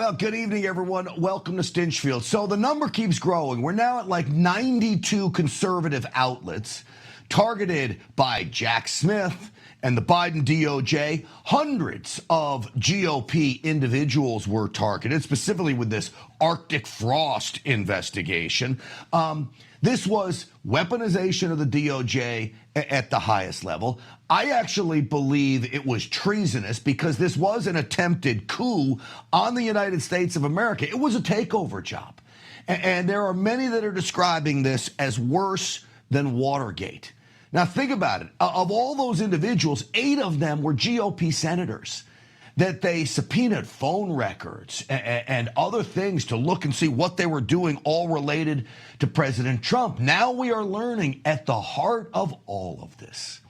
Well, good evening, everyone. Welcome to Stinchfield. So the number keeps growing. We're now at like 92 conservative outlets targeted by Jack Smith and the Biden DOJ. Hundreds of GOP individuals were targeted, specifically with this Arctic frost investigation. This was weaponization of the DOJ at the highest level. I actually believe it was treasonous because this was an attempted coup on the United States of America. It was a takeover job. And there are many that are describing this as worse than Watergate. Now, think about it. Of all those individuals, 8 of them were GOP senators that they subpoenaed phone records and other things to look and see what they were doing, all related to President Trump. Now we are learning at the heart of all of this.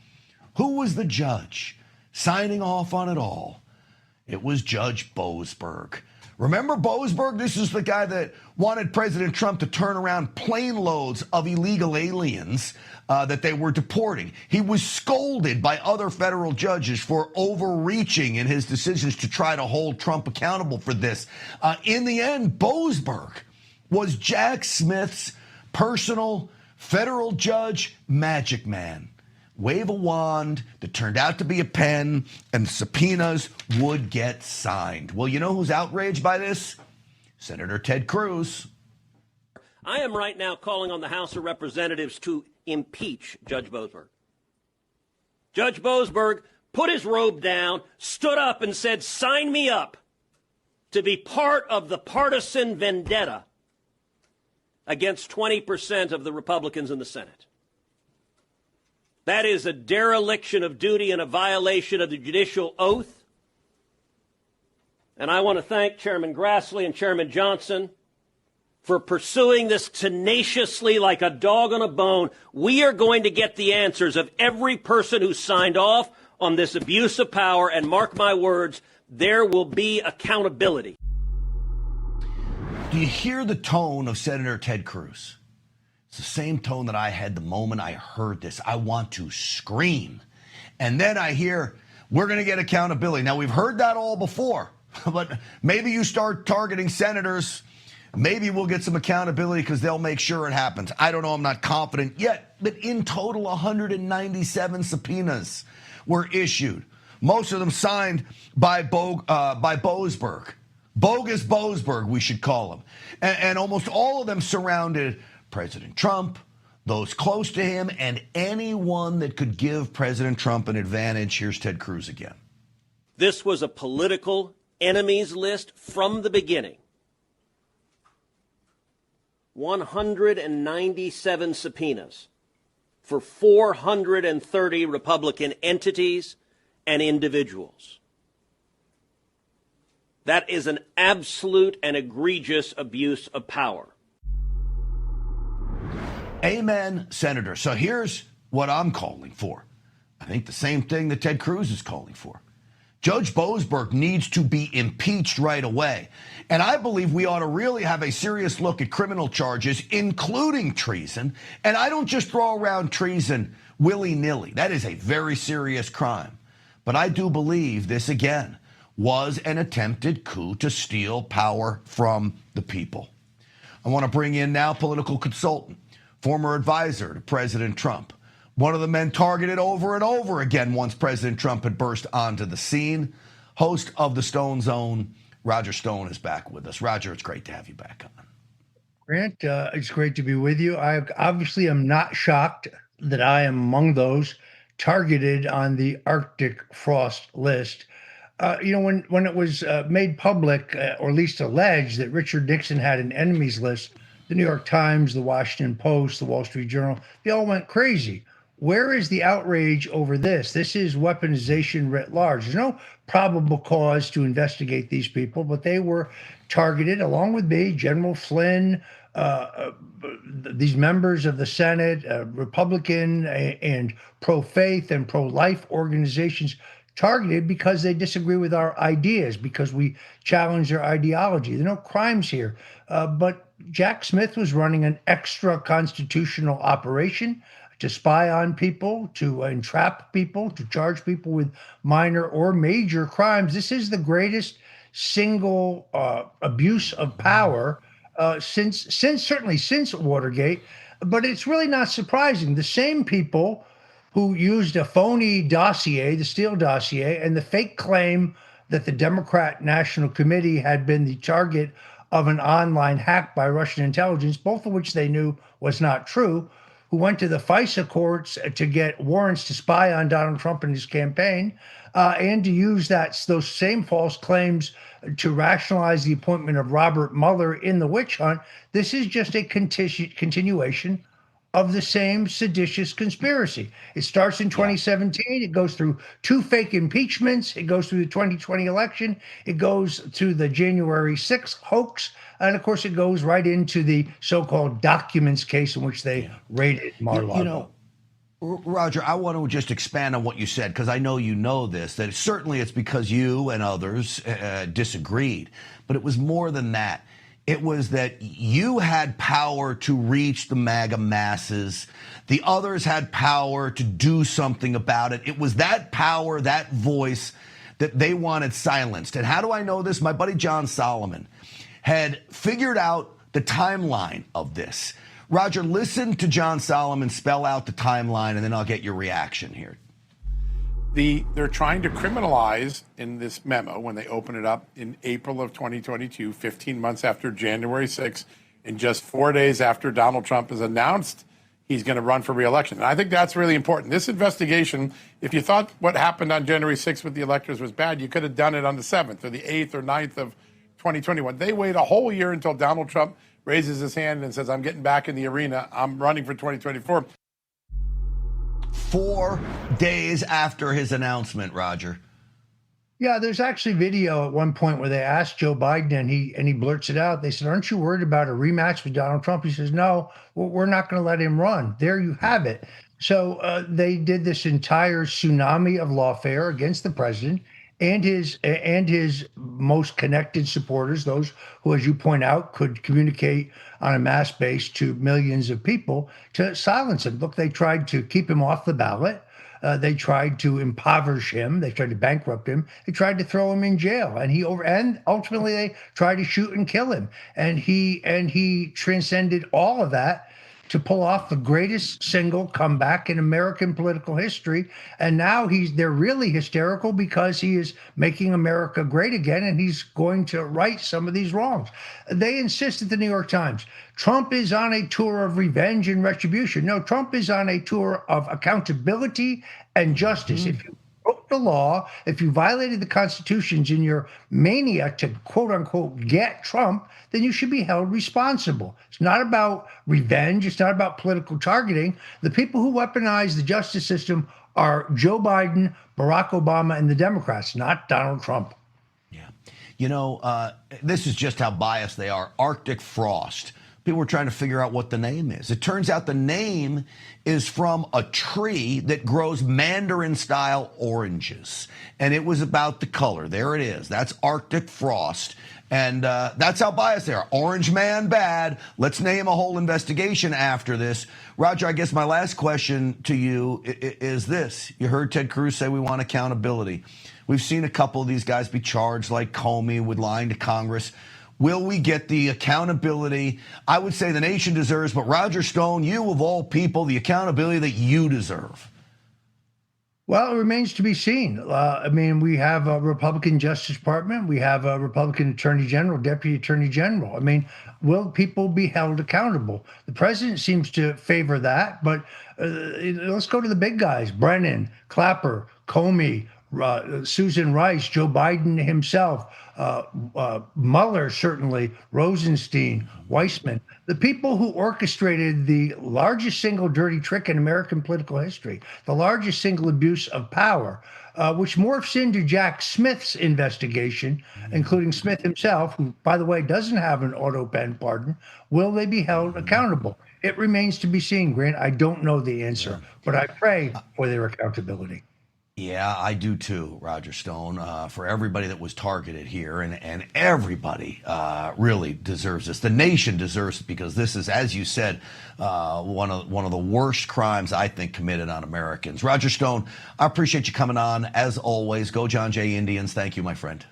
Who was the judge signing off on it all? It was Judge Boasberg. Remember Boasberg? This is the guy that wanted President Trump to turn around plane loads of illegal aliens that they were deporting. He was scolded by other federal judges for overreaching in his decisions to try to hold Trump accountable for this. In the end, Boasberg was Jack Smith's personal federal judge magic man. Wave a wand that turned out to be a pen, and subpoenas would get signed. Well, you know who's outraged by this? Senator Ted Cruz. I am right now calling on the House of Representatives to impeach Judge Boasberg. Judge Boasberg put his robe down, stood up, and said, "Sign me up to be part of the partisan vendetta against 20% of the Republicans in the Senate." That is a dereliction of duty and a violation of the judicial oath. And I want to thank Chairman Grassley and Chairman Johnson for pursuing this tenaciously like a dog on a bone. We are going to get the answers of every person who signed off on this abuse of power, and mark my words, there will be accountability. Do you hear the tone of Senator Ted Cruz? It's the same tone that I had the moment I heard this. I want to scream. And then I hear, we're going to get accountability. Now, we've heard that all before, but maybe you start targeting senators. Maybe we'll get some accountability because they'll make sure it happens. I don't know. I'm not confident yet. But in total, 197 subpoenas were issued. Most of them signed by Boasberg. Bogus Boasberg, we should call him. And almost all of them surrounded President Trump, those close to him, and anyone that could give President Trump an advantage. Here's Ted Cruz again. This was a political enemies list from the beginning. 197 subpoenas for 430 Republican entities and individuals. That is an absolute and egregious abuse of power. Amen, Senator. So here's what I'm calling for. I think the same thing that Ted Cruz is calling for. Judge Boasberg needs to be impeached right away. And I believe we ought to really have a serious look at criminal charges, including treason. And I don't just throw around treason willy-nilly. That is a very serious crime. But I do believe this, again, was an attempted coup to steal power from the people. I want to bring in now political consultant, former advisor to President Trump, one of the men targeted over and over again once President Trump had burst onto the scene, host of the Stone Zone, Roger Stone, is back with us. Roger, it's great to have you back on. Grant, it's great to be with you. I obviously am not shocked that I am among those targeted on the Arctic frost list. When it was made public, or at least alleged, that Richard Nixon had an enemies list, the New York Times, the Washington Post, the Wall Street Journal, they all went crazy. Where is the outrage over this? This is weaponization writ large. There's no probable cause to investigate these people, but they were targeted, along with me, General Flynn, these members of the Senate, Republican and pro-faith and pro-life organizations, targeted because they disagree with our ideas, because we challenge their ideology. There are no crimes here. But Jack Smith was running an extra constitutional operation to spy on people, to entrap people, to charge people with minor or major crimes. This is the greatest single abuse of power certainly since Watergate. But it's really not surprising. The same people who used a phony dossier, the Steele dossier, and the fake claim that the Democrat National Committee had been the target of an online hack by Russian intelligence, both of which they knew was not true, who went to the FISA courts to get warrants to spy on Donald Trump and his campaign, and to use those same false claims to rationalize the appointment of Robert Mueller in the witch hunt. This is just a continuation of the same seditious conspiracy. It starts in 2017. It goes through 2 fake impeachments. It goes through the 2020 election. It goes through the January 6th hoax. And of course, it goes right into the so-called documents case in which they raided Mar-a-Lago. You know, Roger, I want to just expand on what you said, because I know you know this, that certainly it's because you and others disagreed. But it was more than that. It was that you had power to reach the MAGA masses. The others had power to do something about it. It was that power, that voice that they wanted silenced. And how do I know this? My buddy John Solomon had figured out the timeline of this. Roger, listen to John Solomon spell out the timeline, and then I'll get your reaction here. They're trying to criminalize in this memo when they open it up in April of 2022, 15 months after January 6th, and just 4 days after Donald Trump has announced he's going to run for re-election. And I think that's really important. This investigation, if you thought what happened on January 6th with the electors was bad, you could have done it on the 7th or the 8th or 9th of 2021. They wait a whole year until Donald Trump raises his hand and says, I'm getting back in the arena. I'm running for 2024. 4 days after his announcement, Roger. Yeah, there's actually video at one point where they asked Joe Biden, and he blurts it out. They said, "Aren't you worried about a rematch with Donald Trump?" He says, "No, we're not going to let him run." There you have it. So they did this entire tsunami of lawfare against the president and his most connected supporters, those who, as you point out, could communicate on a mass base to millions of people, to silence him. Look, they tried to keep him off the ballot. They tried to impoverish him. They tried to bankrupt him. They tried to throw him in jail, and ultimately they tried to shoot and kill him. And he transcended all of that to pull off the greatest single comeback in American political history. And now they're really hysterical because he is making America great again, and he's going to right some of these wrongs. They insist at the New York Times, Trump is on a tour of revenge and retribution. No, Trump is on a tour of accountability and justice. If you broke the law, if you violated the constitutions in your mania to quote unquote get Trump, then you should be held responsible. It's not about revenge. It's not about political targeting. The people who weaponize the justice system are Joe Biden, Barack Obama, and the Democrats, not Donald Trump. Yeah. You know, this is just how biased they are. Arctic frost. People were trying to figure out what the name is. It turns out the name is from a tree that grows Mandarin-style oranges. And it was about the color. There it is. That's Arctic frost. And that's how biased they are. Orange man bad. Let's name a whole investigation after this. Roger, I guess my last question to you is this. You heard Ted Cruz say we want accountability. We've seen a couple of these guys be charged, like Comey, with lying to Congress. Will we get the accountability I would say the nation deserves, but Roger Stone, you of all people, the accountability that you deserve? Well, it remains to be seen. I mean, we have a Republican Justice Department. We have a Republican Attorney General, Deputy Attorney General. I mean, will people be held accountable? The president seems to favor that, but let's go to the big guys. Brennan, Clapper, Comey, Susan Rice, Joe Biden himself, Mueller, certainly, Rosenstein, Weissman, the people who orchestrated the largest single dirty trick in American political history, the largest single abuse of power, which morphs into Jack Smith's investigation, including Smith himself, who, by the way, doesn't have an auto pen pardon. Will they be held accountable? It remains to be seen, Grant. I don't know the answer, but I pray for their accountability. Yeah, I do too, Roger Stone, for everybody that was targeted here, and everybody really deserves this. The nation deserves it, because this is, as you said, one of the worst crimes, I think, committed on Americans. Roger Stone, I appreciate you coming on, as always. Go John Jay Indians. Thank you, my friend.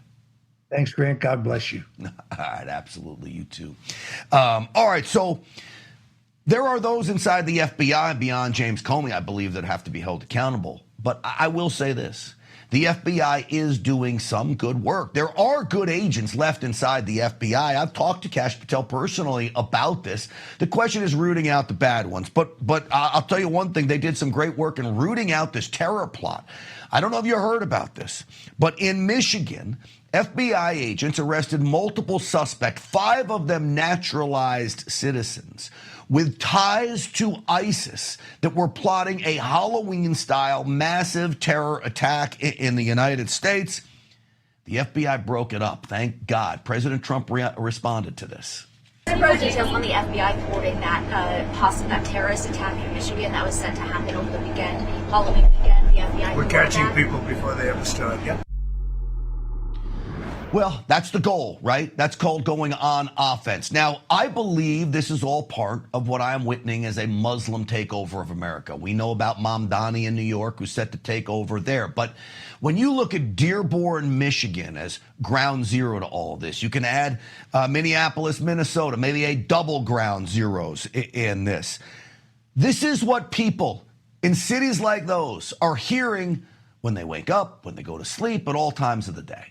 Thanks, Grant. God bless you. All right, absolutely. You too. All right, so there are those inside the FBI beyond James Comey, I believe, that have to be held accountable. But I will say this. The FBI is doing some good work. There are good agents left inside the FBI. I've talked to Kash Patel personally about this. The question is rooting out the bad ones. But I'll tell you one thing. They did some great work in rooting out this terror plot. I don't know if you heard about this, but in Michigan, FBI agents arrested multiple suspects, 5 of them naturalized citizens, with ties to ISIS that were plotting a Halloween-style massive terror attack in the United States. The FBI broke it up. Thank God. President Trump responded to this. More details on the FBI thwarting that terrorist attack in Michigan that was set to happen over the weekend, Halloween weekend. The FBI. We're catching people before they ever start. Yep. Well, that's the goal, right? That's called going on offense. Now, I believe this is all part of what I am witnessing as a Muslim takeover of America. We know about Mamdani in New York, who's set to take over there. But when you look at Dearborn, Michigan as ground zero to all this, you can add Minneapolis, Minnesota, maybe a double ground zeros in this. This is what people in cities like those are hearing when they wake up, when they go to sleep, at all times of the day.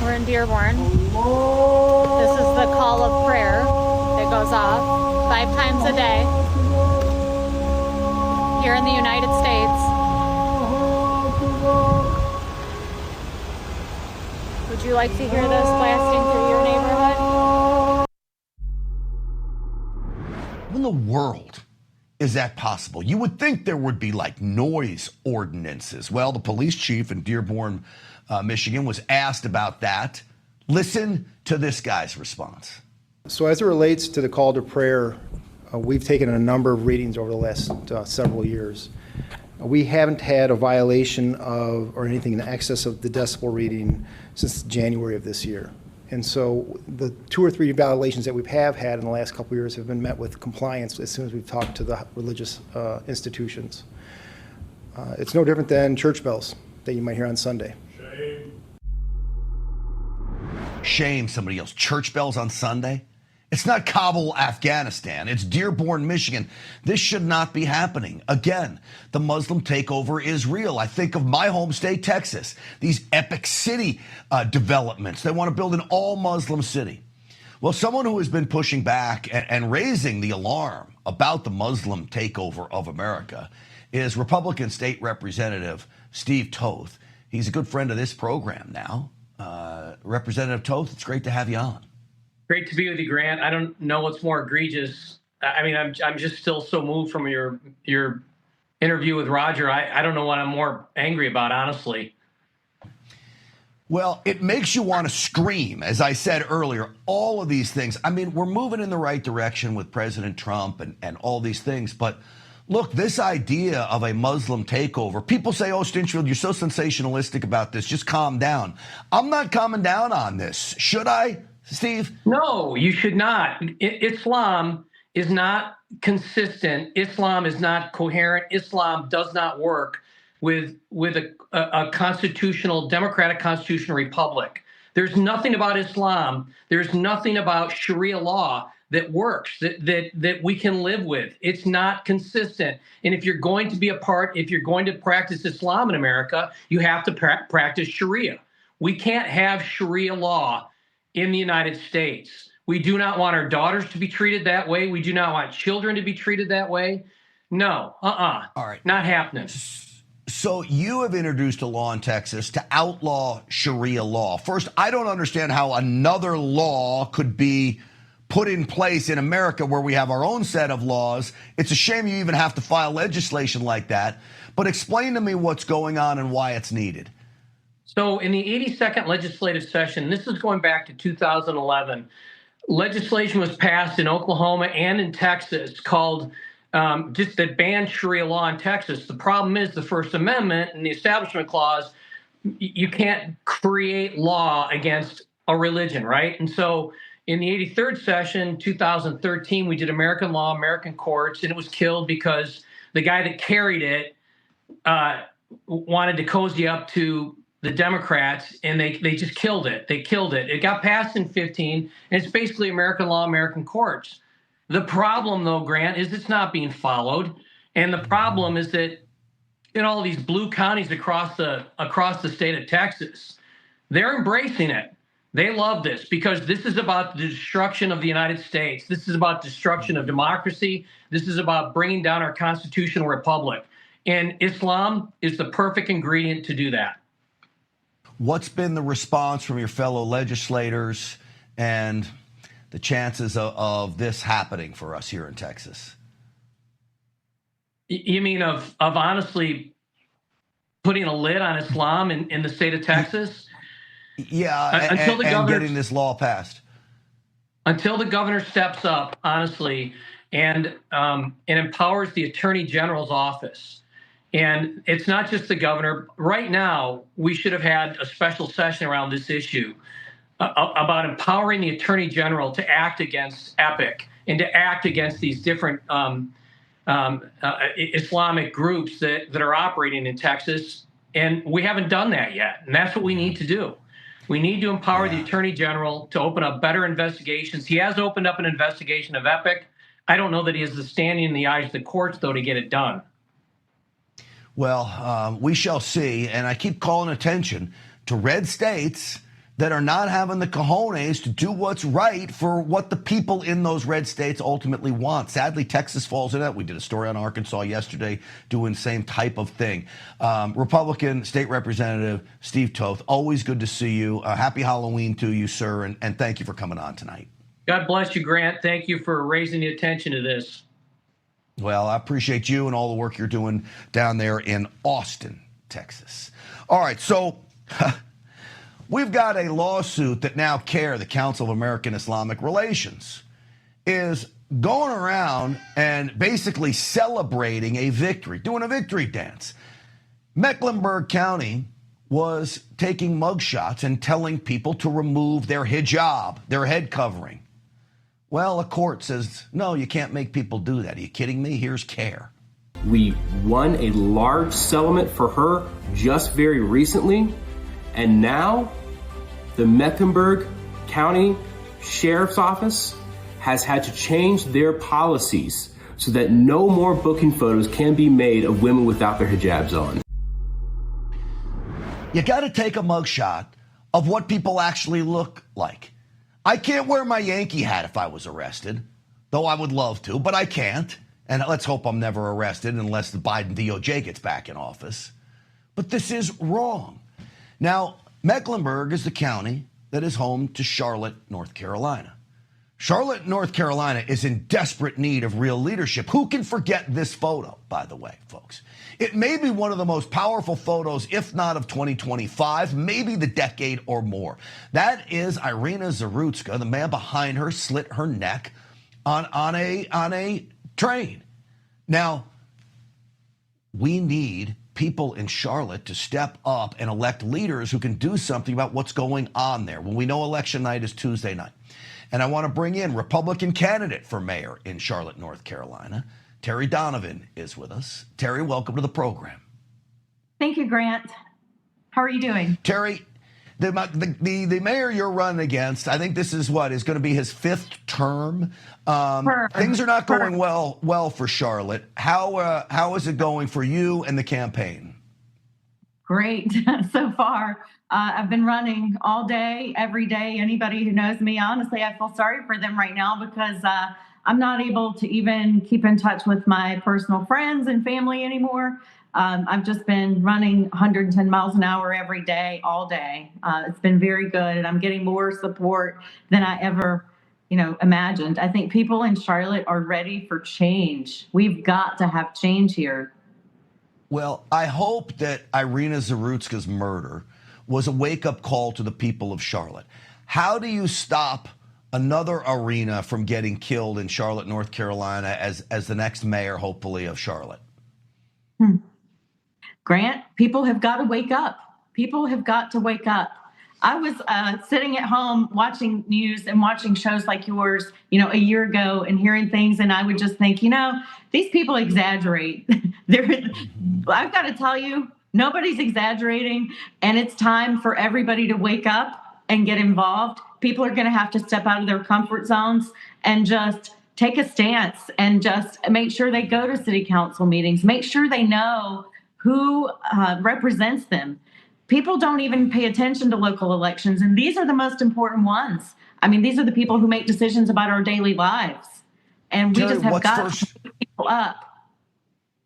We're in Dearborn. This is the call of prayer that goes off 5 times a day here in the United States. Would you like to hear this blasting through your neighborhood? How in the world is that possible? You would think there would be like noise ordinances. Well, the police chief in Dearborn, Michigan, was asked about that. Listen to this guy's response. So as it relates to the call to prayer, we've taken a number of readings over the last several years. We haven't had a violation of or anything in excess of the decibel reading since January of this year. And so the 2 or 3 violations that we have had in the last couple of years have been met with compliance as soon as we've talked to the religious institutions. It's no different than church bells that you might hear on Sunday. Shame, somebody yells church bells on Sunday. It's not Kabul, Afghanistan. It's Dearborn, Michigan. This should not be happening. Again, the Muslim takeover is real. I think of my home state, Texas, these epic city developments. They want to build an all-Muslim city. Well, someone who has been pushing back and raising the alarm about the Muslim takeover of America is Republican State Representative Steve Toth. He's a good friend of this program now. Representative Toth, it's great to have you on. Great to be with you, Grant. I don't know what's more egregious. I mean, I'm just still so moved from your interview with Roger. I don't know what I'm more angry about, honestly. Well, it makes you want to scream, as I said earlier, all of these things. I mean, we're moving in the right direction with President Trump and all these things. But look, this idea of a Muslim takeover, people say, oh, Stinchfield, you're so sensationalistic about this. Just calm down. I'm not calming down on this. Should I, Steve? No, you should not. Islam is not consistent. Islam is not coherent. Islam does not work with a constitutional, democratic constitutional republic. There's nothing about Islam. There's nothing about Sharia law that works, that we can live with. It's not consistent. And if you're going to be if you're going to practice Islam in America, you have to practice Sharia. We can't have Sharia law in the United States. We do not want our daughters to be treated that way. We do not want children to be treated that way. No, All right. Not happening. So you have introduced a law in Texas to outlaw Sharia law. First, I don't understand how another law could be put in place in America where we have our own set of laws. It's a shame you even have to file legislation like that. But explain to me what's going on and why it's needed. So in the 82nd legislative session, this is going back to 2011, legislation was passed in Oklahoma and in Texas called just that banned Sharia law in Texas. The problem is the First Amendment and the Establishment Clause, you can't create law against a religion, right? And so in the 83rd session, 2013, we did American law, American courts, and it was killed because the guy that carried it wanted to cozy up to the Democrats, and they just killed it. They killed it. It got passed in 15, and it's basically American law, American courts. The problem, though, Grant, is it's not being followed. And the problem is that in all these blue counties across the state of Texas, they're embracing it. They love this because this is about the destruction of the United States. This is about destruction of democracy. This is about bringing down our constitutional republic. And Islam is the perfect ingredient to do that. What's been the response from your fellow legislators and the chances of this happening for us here in Texas? You mean of honestly putting a lid on Islam in the state of Texas? Yeah, until the and governor, getting this law passed. Until the governor steps up, honestly, and empowers the Attorney General's office. And it's not just the governor. Right now, we should have had a special session around this issue about empowering the Attorney General to act against EPIC and to act against these different Islamic groups that are operating in Texas. And we haven't done that yet. And that's what we need to do. We need to empower the Attorney General to open up better investigations. He has opened up an investigation of EPIC. I don't know that he has the standing in the eyes of the courts, though, to get it done. Well, we shall see. And I keep calling attention to red states that are not having the cojones to do what's right for what the people in those red states ultimately want. Sadly, Texas falls in that. We did a story on Arkansas yesterday doing the same type of thing. Republican State Representative Steve Toth, always good to see you. Happy Halloween to you, sir, and thank you for coming on tonight. God bless you, Grant. Thank you for raising the attention to this. Well, I appreciate you and all the work you're doing down there in Austin, Texas. All right, so we've got a lawsuit that now CAIR, the Council of American Islamic Relations, is going around and basically celebrating a victory, doing a victory dance. Mecklenburg County was taking mugshots and telling people to remove their hijab, their head covering. Well, a court says, no, you can't make people do that. Are you kidding me? Here's CAIR. We won a large settlement for her just very recently, and now the Mecklenburg County Sheriff's Office has had to change their policies so that no more booking photos can be made of women without their hijabs on. You got to take a mugshot of what people actually look like. I can't wear my Yankee hat if I was arrested, though I would love to, but I can't. And let's hope I'm never arrested unless the Biden DOJ gets back in office. But this is wrong. Now, Mecklenburg is the county that is home to Charlotte, North Carolina. Charlotte, North Carolina is in desperate need of real leadership. Who can forget this photo, by the way, folks? It may be one of the most powerful photos, if not of 2025, maybe the decade or more. That is Irina Zarutska. The man behind her slit her neck on a train. Now, we need people in Charlotte to step up and elect leaders who can do something about what's going on there. When we know election night is Tuesday night. And I want to bring in Republican candidate for mayor in Charlotte, North Carolina. Terry Donovan is with us. Terry, welcome to the program. Thank you, Grant. How are you doing? Terry, the mayor you're running against, I think this is going to be his 5th term. Things are not going well for Charlotte. How is it going for you and the campaign? Great so far. I've been running all day, every day. Anybody who knows me, honestly, I feel sorry for them right now because I'm not able to even keep in touch with my personal friends and family anymore. I've just been running 110 miles an hour every day, all day. It's been very good, and I'm getting more support than I ever, imagined. I think people in Charlotte are ready for change. We've got to have change here. Well, I hope that Irina Zarutska's murder was a wake-up call to the people of Charlotte. How do you stop another Irina from getting killed in Charlotte, North Carolina, as the next mayor, hopefully, of Charlotte? Grant, people have got to wake up. People have got to wake up. I was sitting at home watching news and watching shows like yours, a year ago and hearing things, and I would just think, these people exaggerate. I've got to tell you, Nobody's exaggerating, and it's time for everybody to wake up and get involved. People are going to have to step out of their comfort zones and just take a stance and just make sure they go to city council meetings, make sure they know who represents them. People don't even pay attention to local elections, and these are the most important ones. I mean, these are the people who make decisions about our daily lives, and we just have got to pick people up.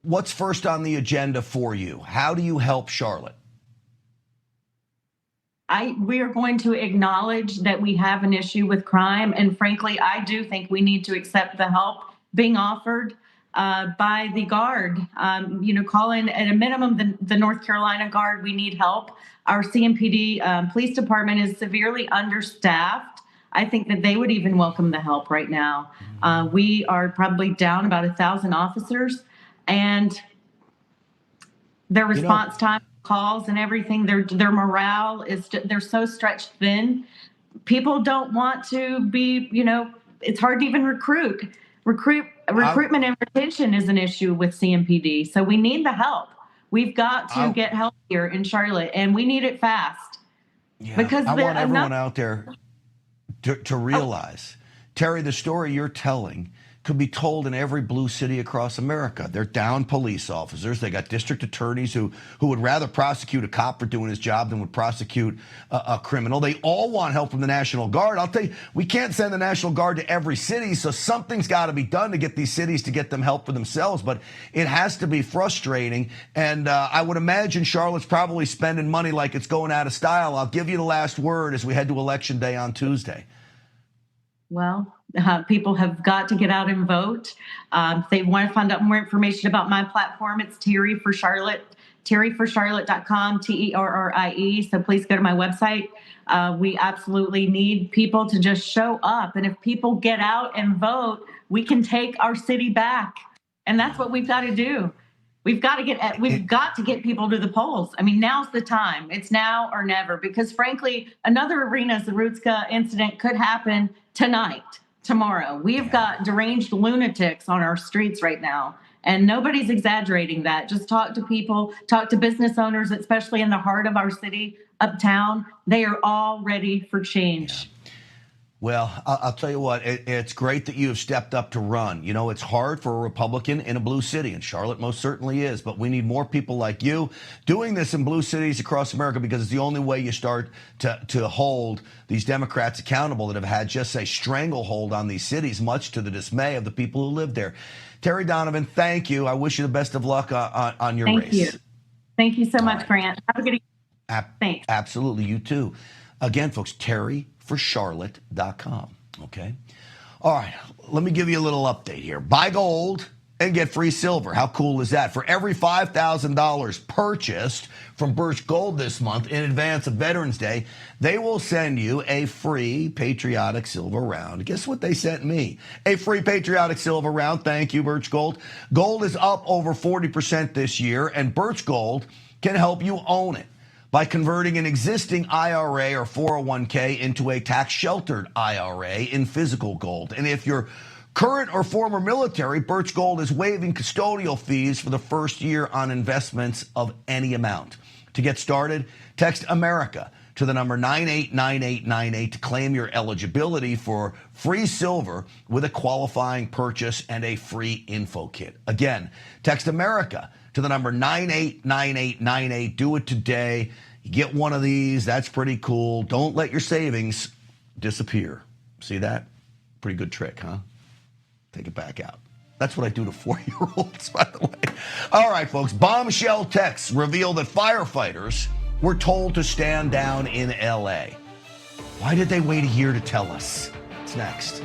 What's first on the agenda for you? How do you help Charlotte? We are going to acknowledge that we have an issue with crime. And frankly, I do think we need to accept the help being offered by the Guard. Call in at a minimum the North Carolina Guard. We need help. Our CMPD police department is severely understaffed. I think that they would even welcome the help right now. We are probably down about 1,000 officers. And their response time, calls and everything, their morale is, they're so stretched thin. People don't want to be, it's hard to even recruit. Recruitment and retention is an issue with CMPD. So we need the help. We've got to get help here in Charlotte, and we need it fast. Yeah, because I want everyone out there to realize, Terry, the story you're telling could be told in every blue city across America. They're down police officers. They got district attorneys who would rather prosecute a cop for doing his job than would prosecute a criminal. They all want help from the National Guard. I'll tell you, we can't send the National Guard to every city, so something's got to be done to get these cities to get them help for themselves, but it has to be frustrating, and I would imagine Charlotte's probably spending money like it's going out of style. I'll give you the last word as we head to Election Day on Tuesday. Well, people have got to get out and vote. If they want to find out more information about my platform, it's Terry for Charlotte, terryforcharlotte.com, TERRIE. So please go to my website. We absolutely need people to just show up. And if people get out and vote, we can take our city back. And that's what we've got to do. We've got to get people to the polls. I mean, now's the time. It's now or never, because frankly, another Irina Zarutska incident could happen tonight, tomorrow. We've got deranged lunatics on our streets right now, and nobody's exaggerating that. Just talk to people, talk to business owners, especially in the heart of our city, uptown. They are all ready for change. Yeah. Well, I'll tell you what, it's great that you have stepped up to run. You know, it's hard for a Republican in a blue city, and Charlotte most certainly is, but we need more people like you doing this in blue cities across America, because it's the only way you start to hold these Democrats accountable that have had just a stranglehold on these cities, much to the dismay of the people who live there. Terry Donovan, thank you. I wish you the best of luck on your race. Thank you. Thank you so much, Grant. Have a good evening. Thanks. Absolutely, you too. Again, folks, terryforcharlotte.com. Okay. All right. Let me give you a little update here. Buy gold and get free silver. How cool is that? For every $5,000 purchased from Birch Gold this month in advance of Veterans Day, they will send you a free patriotic silver round. Guess what they sent me? A free patriotic silver round. Thank you, Birch Gold. Gold is up over 40% this year, and Birch Gold can help you own it by converting an existing IRA or 401k into a tax-sheltered IRA in physical gold. And if you're current or former military, Birch Gold is waiving custodial fees for the first year on investments of any amount. To get started, text America to the number 989898 to claim your eligibility for free silver with a qualifying purchase and a free info kit. Again, text America to the number 989898. Do it today. You get one of these. That's pretty cool. Don't let your savings disappear. See that? Pretty good trick, huh? Take it back out. That's what I do to 4-year-olds, by the way. All right, folks. Bombshell texts reveal that firefighters were told to stand down in L.A. Why did they wait a year to tell us? It's next.